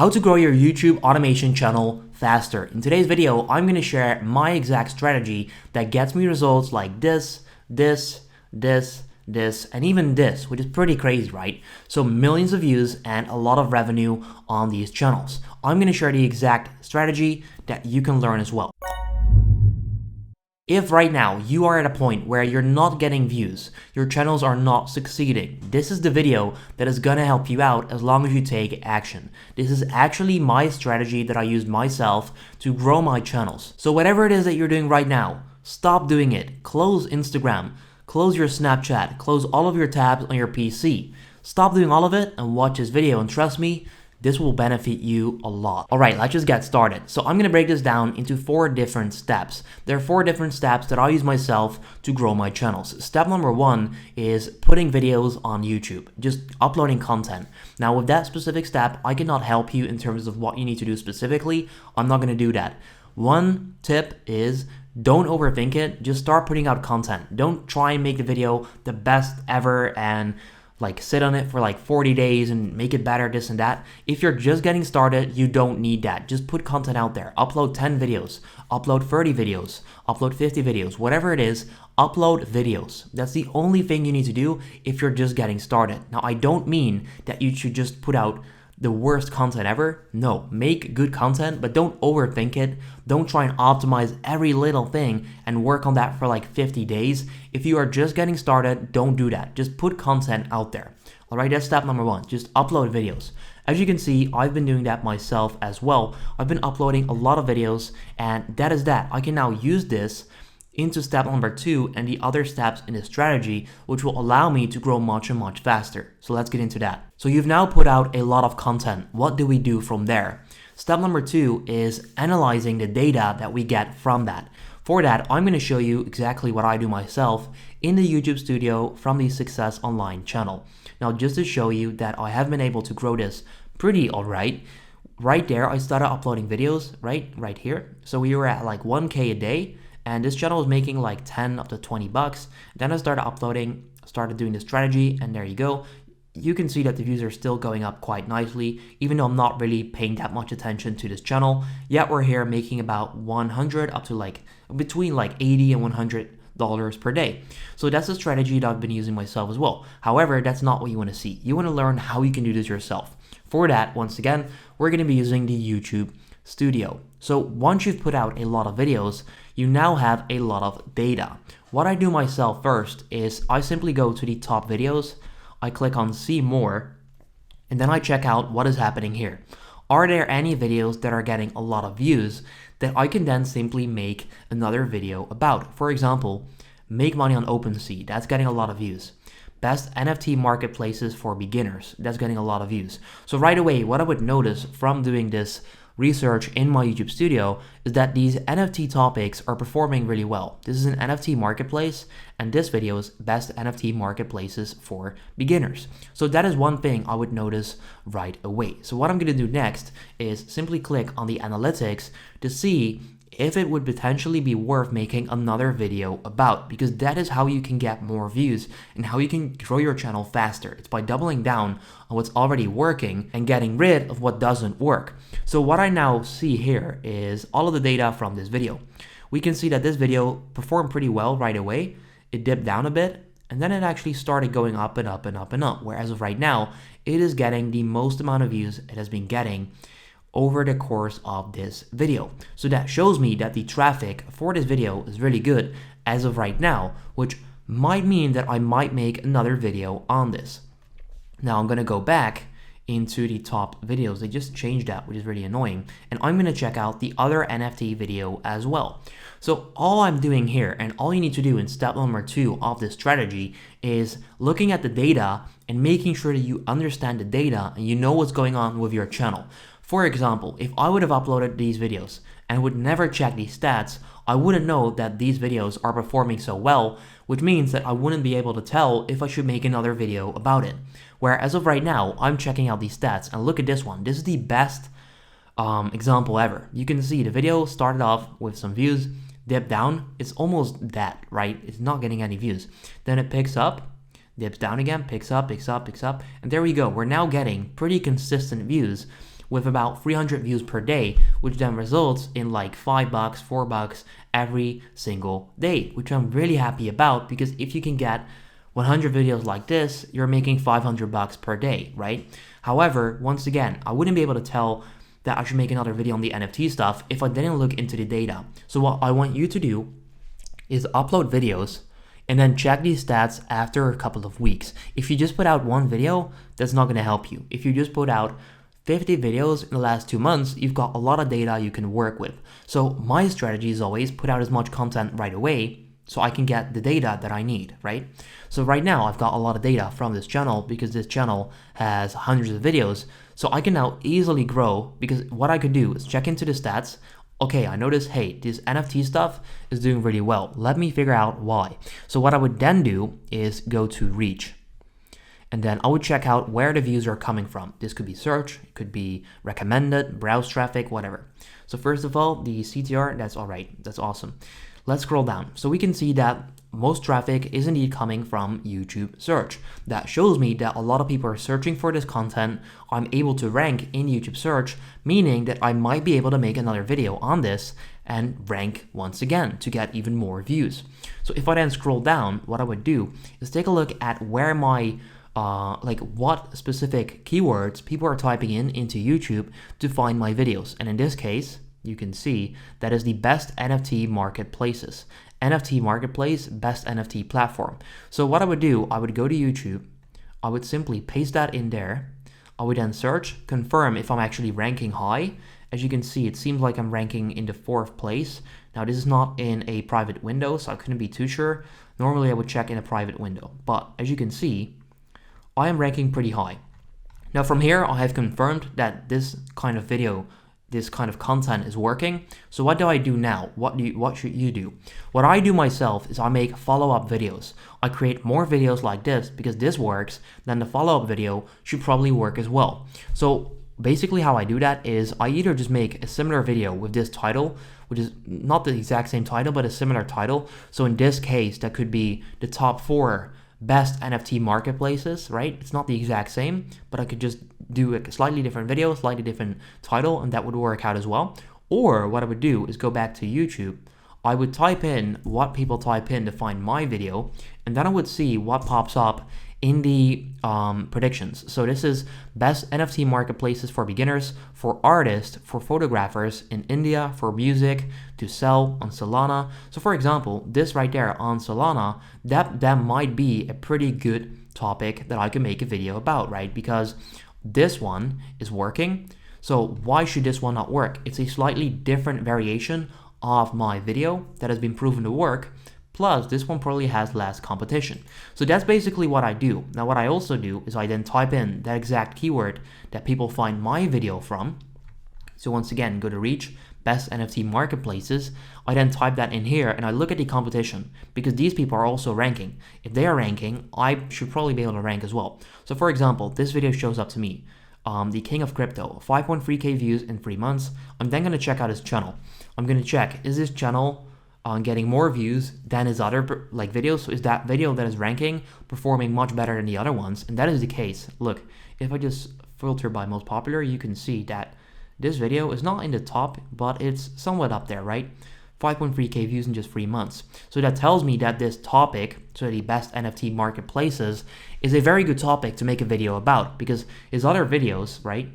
How to grow your YouTube automation channel faster. In today's video, I'm going to share my exact strategy that gets me results like this, and even this, which is pretty crazy, right? So millions of views and a lot of revenue on these channels. I'm going to share the exact strategy that you can learn as well. If right now you are at a point where you're not getting views, your channels are not succeeding, this is the video that is gonna help you out as long as you take action. This is actually my strategy that I use myself to grow my channels. So whatever it is that you're doing right now, stop doing it. Close Instagram, close your Snapchat, close all of your tabs on your PC. Stop doing all of it and watch this video, and trust me, this will benefit you a lot. All right, let's just get started. So I'm gonna break this down into 4 different steps. There are 4 different steps that I use myself to grow my channels. Step number 1 is putting videos on YouTube, just uploading content. Now with that specific step, I cannot help you in terms of what you need to do specifically. I'm not gonna do that. One tip is don't overthink it, just start putting out content. Don't try and make the video the best ever and like sit on it for like 40 days and make it better, this and that. If you're just getting started, you don't need that. Just put content out there. Upload 10 videos, upload 30 videos, upload 50 videos, whatever it is, upload videos. That's the only thing you need to do if you're just getting started. Now, I don't mean that you should just put out the worst content ever. No, make good content, but don't overthink it. Don't try and optimize every little thing and work on that for like 50 days. If you are just getting started, don't do that. Just put content out there. All right, that's step number 1. Just upload videos. As you can see, I've been doing that myself as well. I've been uploading a lot of videos, and that is that. I can now use this into step number 2 and the other steps in the strategy, which will allow me to grow much faster. So let's get into that. So you've now put out a lot of content. What do we do from there? Step number 2 is analyzing the data that we get from that. For that, I'm going to show you exactly what I do myself in the YouTube studio from the Success Online channel. Now, just to show you that I have been able to grow this pretty alright, right there, I started uploading videos right here. So we were at like 1K a day. And this channel was making like 10 up to 20 bucks. Then I started uploading, started doing the strategy, and there you go. You can see that the views are still going up quite nicely, even though I'm not really paying that much attention to this channel. Yet we're here making about 100 up to like between like 80 and $100 per day. So that's a strategy that I've been using myself as well. However, that's not what you want to see. You want to learn how you can do this yourself. For that, once again, we're going to be using the YouTube studio. So once you've put out a lot of videos, you now have a lot of data. What I do myself first is I simply go to the top videos, I click on see more, and then I check out what is happening here. Are there any videos that are getting a lot of views that I can then simply make another video about? For example, make money on OpenSea, that's getting a lot of views. Best NFT marketplaces for beginners, that's getting a lot of views. So right away, what I would notice from doing this research in my YouTube studio is that these NFT topics are performing really well. This is an NFT marketplace, and this video is best NFT marketplaces for beginners. So that is one thing I would notice right away. So what I'm going to do next is simply click on the analytics to see if it would potentially be worth making another video about, because that is how you can get more views and how you can grow your channel faster. It's by doubling down on what's already working and getting rid of what doesn't work. So what I now see here is all of the data from this video. We can see that this video performed pretty well right away. It dipped down a bit, and then it actually started going up and up and up and up, where as of right now, it is getting the most amount of views it has been getting over the course of this video. So that shows me that the traffic for this video is really good as of right now, which might mean that I might make another video on this. Now I'm gonna go back into the top videos. They just changed that, which is really annoying. And I'm gonna check out the other NFT video as well. So all I'm doing here, and all you need to do in step number 2 of this strategy, is looking at the data and making sure that you understand the data and you know what's going on with your channel. For example, if I would have uploaded these videos and would never check these stats, I wouldn't know that these videos are performing so well, which means that I wouldn't be able to tell if I should make another video about it. Where as of right now, I'm checking out these stats, and look at this one. This is the best example ever. You can see the video started off with some views, dipped down. It's almost that, right? It's not getting any views. Then it picks up, dips down again, picks up, and there we go. We're now getting pretty consistent views, with about 300 views per day, which then results in like $5, $4 every single day, which I'm really happy about, because if you can get 100 videos like this, you're making $500 per day, right? However, once again, I wouldn't be able to tell that I should make another video on the NFT stuff if I didn't look into the data. So what I want you to do is upload videos and then check these stats after a couple of weeks. If you just put out one video, that's not going to help you. If you just put out 50 videos in the last 2 months, you've got a lot of data you can work with. So my strategy is always put out as much content right away so I can get the data that I need, right? So right now I've got a lot of data from this channel because this channel has hundreds of videos. So I can now easily grow, because what I could do is check into the stats. Okay, I noticed, hey, this NFT stuff is doing really well. Let me figure out why. So what I would then do is go to reach. And then I would check out where the views are coming from. This could be search, it could be recommended, browse traffic, whatever. So first of all, the CTR, that's all right. That's awesome. Let's scroll down. So we can see that most traffic is indeed coming from YouTube search. That shows me that a lot of people are searching for this content. I'm able to rank in YouTube search, meaning that I might be able to make another video on this and rank once again to get even more views. So if I then scroll down, what I would do is take a look at where my what specific keywords people are typing in into YouTube to find my videos. And in this case, you can see that is the best NFT marketplaces. NFT marketplace, best NFT platform. So what I would do, I would go to YouTube, I would simply paste that in there. I would then search, confirm if I'm actually ranking high. As you can see, it seems like I'm ranking in the 4th place. Now this is not in a private window, so I couldn't be too sure. Normally I would check in a private window, but as you can see, I am ranking pretty high. Now from here, I have confirmed that this kind of video, this kind of content is working. So what do I do now? What should you do? What I do myself is I make follow-up videos. I create more videos like this because this works, then the follow-up video should probably work as well. So basically how I do that is I either just make a similar video with this title, which is not the exact same title, but a similar title. So in this case, that could be the top 4 best NFT marketplaces, right? It's not the exact same, but I could just do a slightly different video, slightly different title, and that would work out as well. Or what I would do is go back to YouTube. I would type in what people type in to find my video, and then I would see what pops up in the predictions. So this is best NFT marketplaces for beginners, for artists, for photographers in India, for music, to sell on Solana. So for example, this right there on Solana, that might be a pretty good topic that I could make a video about, right? Because this one is working. So why should this one not work? It's a slightly different variation of my video that has been proven to work. Plus, this one probably has less competition. So that's basically what I do. Now, what I also do is I then type in that exact keyword that people find my video from. So once again, go to reach, best NFT marketplaces. I then type that in here and I look at the competition because these people are also ranking. If they are ranking, I should probably be able to rank as well. So for example, this video shows up to me. The king of crypto, 5.3k views in 3 months. I'm then going to check out his channel. I'm going to check, is this channel getting more views than his other videos? So is that video that is ranking performing much better than the other ones? And that is the case. Look, if I just filter by most popular, you can see that this video is not in the top, but it's somewhat up there, right? 5.3k views in just 3 months. So that tells me that this topic, so the best NFT marketplaces, is a very good topic to make a video about, because his other videos, right,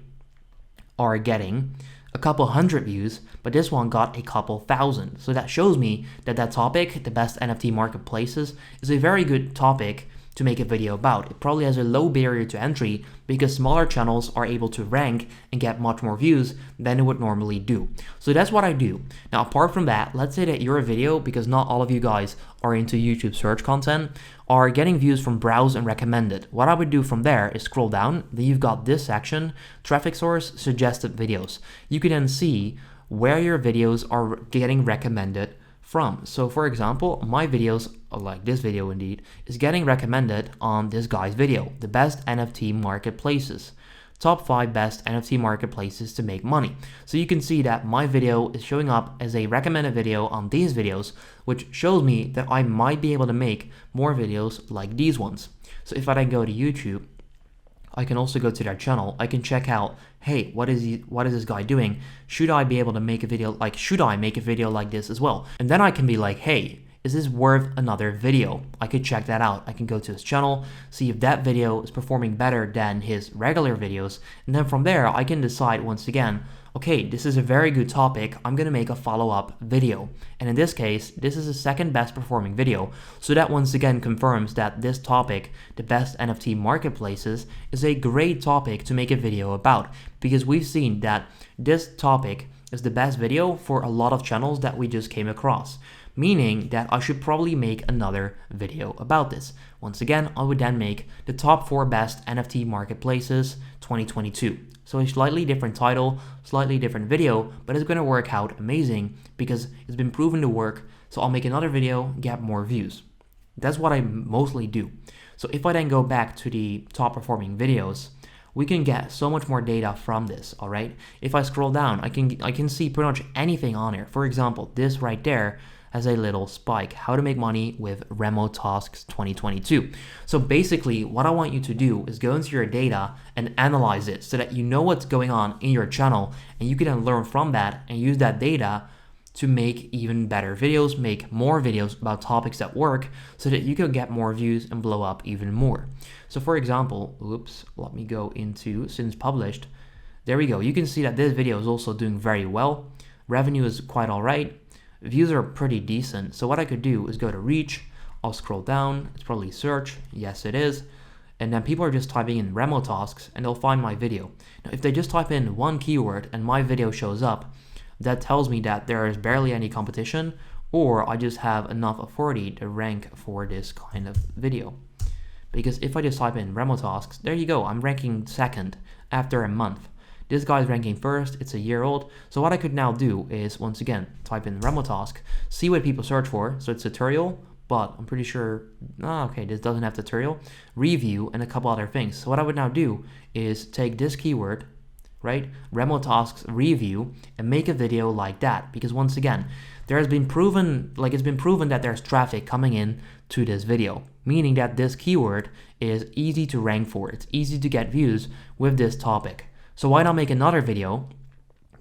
are getting a couple hundred views, but this one got a couple thousand. So that shows me that that topic, the best NFT marketplaces, is a very good topic to make a video about. It probably has a low barrier to entry because smaller channels are able to rank and get much more views than it would normally do. So that's what I do. Now, apart from that, let's say that your video, because not all of you guys are into YouTube search content, are getting views from browse and recommended. What I would do from there is scroll down. Then you've got this section, traffic source, suggested videos. You can then see where your videos are getting recommended from. So for example, my videos, like this video indeed, is getting recommended on this guy's video, the best NFT marketplaces. Top 5 best NFT marketplaces to make money. So you can see that my video is showing up as a recommended video on these videos, which shows me that I might be able to make more videos like these ones. So if I then go to YouTube, I can also go to their channel. I can check out, hey, what is this guy doing? Should I be able to make a video like this as well? And then I can be like, hey, is this worth another video? I could check that out. I can go to his channel, see if that video is performing better than his regular videos. And then from there, I can decide once again, okay, this is a very good topic. I'm gonna make a follow-up video. And in this case, this is the second best performing video. So that once again confirms that this topic, the best NFT marketplaces, is a great topic to make a video about, because we've seen that this topic is the best video for a lot of channels that we just came across, meaning that I should probably make another video about this. Once again, I would then make the top 4 best NFT marketplaces 2022. So a slightly different title, slightly different video, but it's going to work out amazing because it's been proven to work. So I'll make another video, get more views. That's what I mostly do. So if I then go back to the top performing videos, we can get so much more data from this, all right? If I scroll down, I can see pretty much anything on here. For example, this right there has a little spike, how to make money with Remo Tasks 2022. So basically what I want you to do is go into your data and analyze it so that you know what's going on in your channel, and you can then learn from that and use that data to make even better videos, make more videos about topics that work so that you can get more views and blow up even more. So for example, let me go into since published. There we go. You can see that this video is also doing very well. Revenue is quite all right. Views are pretty decent. So what I could do is go to reach. I'll scroll down. It's probably search. Yes, it is. And then people are just typing in Remo Tasks and they'll find my video. Now, if they just type in one keyword and my video shows up, that tells me that there is barely any competition, or I just have enough authority to rank for this kind of video. Because if I just type in Remo Tasks, there you go. I'm ranking second after a month. This guy's ranking first, it's a year old. So what I could now do is, once again, type in Remo Task, see what people search for. So it's tutorial, but I'm pretty sure, okay, this doesn't have tutorial, review, and a couple other things. So what I would now do is take this keyword, right, Remo Tasks review, and make a video like that. Because once again, it's been proven that there's traffic coming in to this video, meaning that this keyword is easy to rank for. It's easy to get views with this topic. So why not make another video,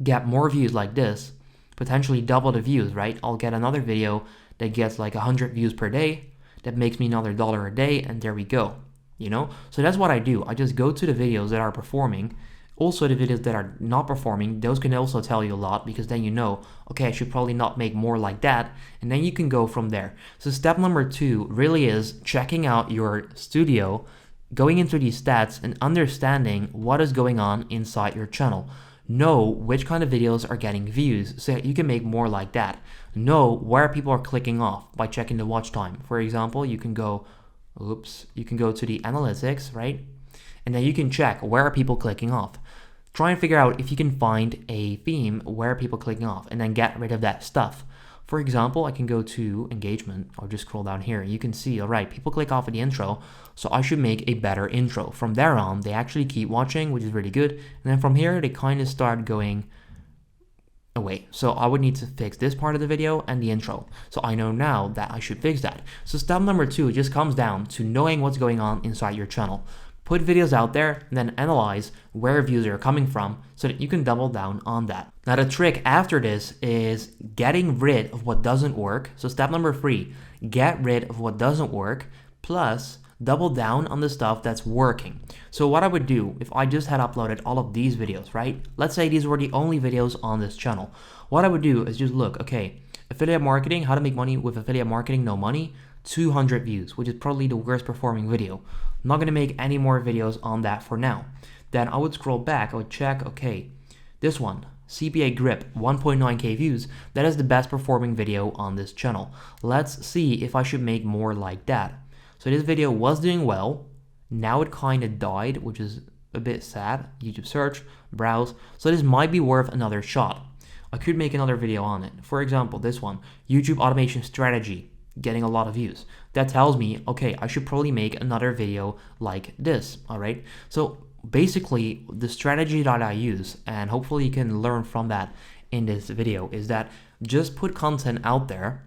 get more views like this, potentially double the views, right? I'll get another video that gets like 100 views per day, that makes me another $1 a day, and there we go, you know? So that's what I do. I just go to the videos that are performing. Also the videos that are not performing, those can also tell you a lot, because then you know, okay, I should probably not make more like that, and then you can go from there. So step number 2 really is checking out your studio, going into these stats and understanding what is going on inside your channel. Know which kind of videos are getting views so that you can make more like that. Know where people are clicking off by checking the watch time. For example, you can go to the analytics, right? And then you can check where are people clicking off. Try and figure out if you can find a theme where are people clicking off, and then get rid of that stuff. For example, I can go to engagement. I'll just scroll down here. You can see, all right, people click off at the intro, so I should make a better intro. From there on, they actually keep watching, which is really good. And then from here, they kind of start going away. So I would need to fix this part of the video and the intro. So I know now that I should fix that. So step number 2 just comes down to knowing what's going on inside your channel. Put videos out there and then analyze where views are coming from so that you can double down on that. Now the trick after this is getting rid of what doesn't work. So step number 3, get rid of what doesn't work, plus double down on the stuff that's working. So what I would do if I just had uploaded all of these videos, right? Let's say these were the only videos on this channel. What I would do is just look, okay, affiliate marketing, how to make money with affiliate marketing, no money, 200 views, which is probably the worst performing video. I'm not going to make any more videos on that for now. Then I would scroll back, I would check, okay, this one, CPA Grip, 1.9k views, that is the best performing video on this channel. Let's see if I should make more like that. So this video was doing well, now it kind of died, which is a bit sad. YouTube search, browse, so this might be worth another shot. I could make another video on it. For example, this one, YouTube automation strategy, getting a lot of views. That tells me, okay, I should probably make another video like this, all right? So basically, the strategy that I use, and hopefully you can learn from that in this video, is that just put content out there,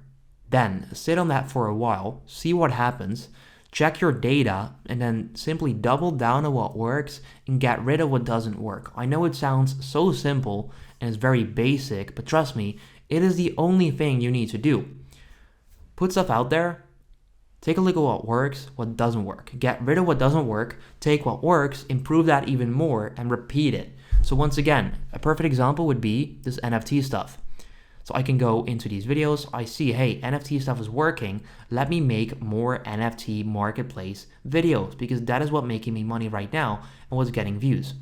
then sit on that for a while, see what happens, Check your data and then simply double down on what works and get rid of what doesn't work. I know it sounds so simple and it's very basic, but trust me, it is the only thing you need to do. Put stuff out there, take a look at what works, what doesn't work. Get rid of what doesn't work, take what works, improve that even more, and repeat it. So once again, a perfect example would be this NFT stuff. So I can go into these videos, I see, hey, NFT stuff is working, let me make more NFT marketplace videos because that is what's making me money right now and what's getting views.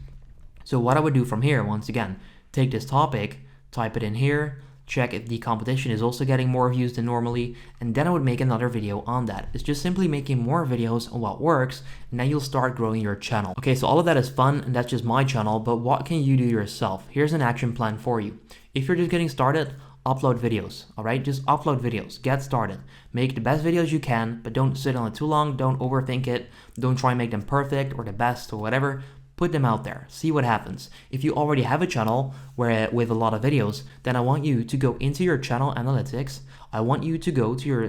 So what I would do from here, once again, take this topic, type it in here, check if the competition is also getting more views than normally, and then I would make another video on that. It's just simply making more videos on what works, and then you'll start growing your channel. Okay, so all of that is fun, and that's just my channel, but what can you do yourself? Here's an action plan for you. If you're just getting started, upload videos, all right? Just upload videos, get started. Make the best videos you can, but don't sit on it too long, don't overthink it, don't try and make them perfect or the best or whatever. Put them out there, see what happens. If you already have a channel with a lot of videos, then I want you to go into your channel analytics. I want you to go to your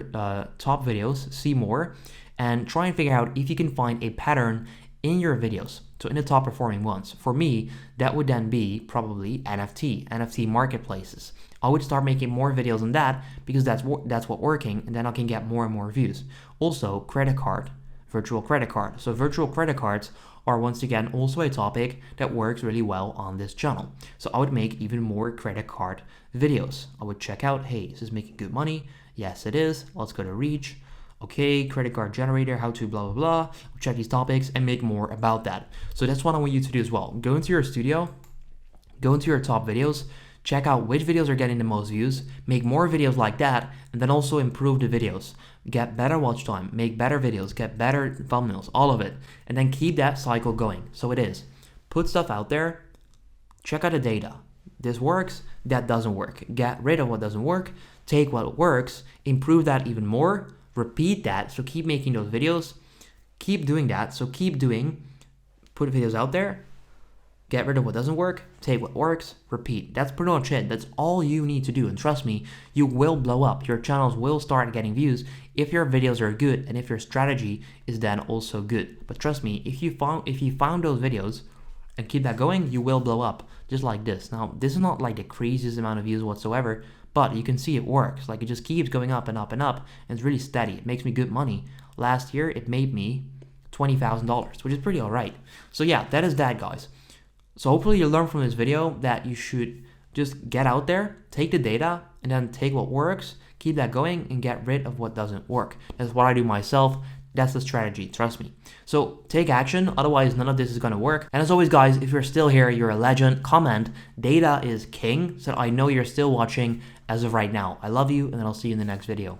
top videos, see more, and try and figure out if you can find a pattern in your videos. So in the top performing ones. For me, that would then be probably NFT marketplaces. I would start making more videos on that because that's what's working, and then I can get more and more views. Also, virtual credit card. So virtual credit cards are once again also a topic that works really well on this channel. So I would make even more credit card videos. I would check out, hey, is this making good money? Yes, it is. Let's go to reach. Okay, credit card generator, how to blah, blah, blah. Check these topics and make more about that. So that's what I want you to do as well. Go into your studio, go into your top videos, check out which videos are getting the most views, make more videos like that, and then also improve the videos. Get better watch time, make better videos, get better thumbnails, all of it. And then keep that cycle going. So it is, put stuff out there, check out the data. This works, that doesn't work. Get rid of what doesn't work, take what works, improve that even more, repeat that. So keep making those videos, keep doing that. So keep doing, put videos out there, get rid of what doesn't work, take what works, repeat. That's pretty much it. That's all you need to do. And trust me, you will blow up. Your channels will start getting views if your videos are good and if your strategy is then also good. But trust me, if you found those videos and keep that going, you will blow up just like this. Now, this is not like the craziest amount of views whatsoever, but you can see it works. Like it just keeps going up and up and up, and it's really steady. It makes me good money. Last year, it made me $20,000, which is pretty all right. So yeah, that is that, guys. So hopefully you learned from this video that you should just get out there, take the data, and then take what works, keep that going, and get rid of what doesn't work. That's what I do myself. That's the strategy, trust me. So take action, otherwise none of this is gonna work. And as always, guys, if you're still here, you're a legend. Comment, data is king, so I know you're still watching as of right now. I love you, and then I'll see you in the next video.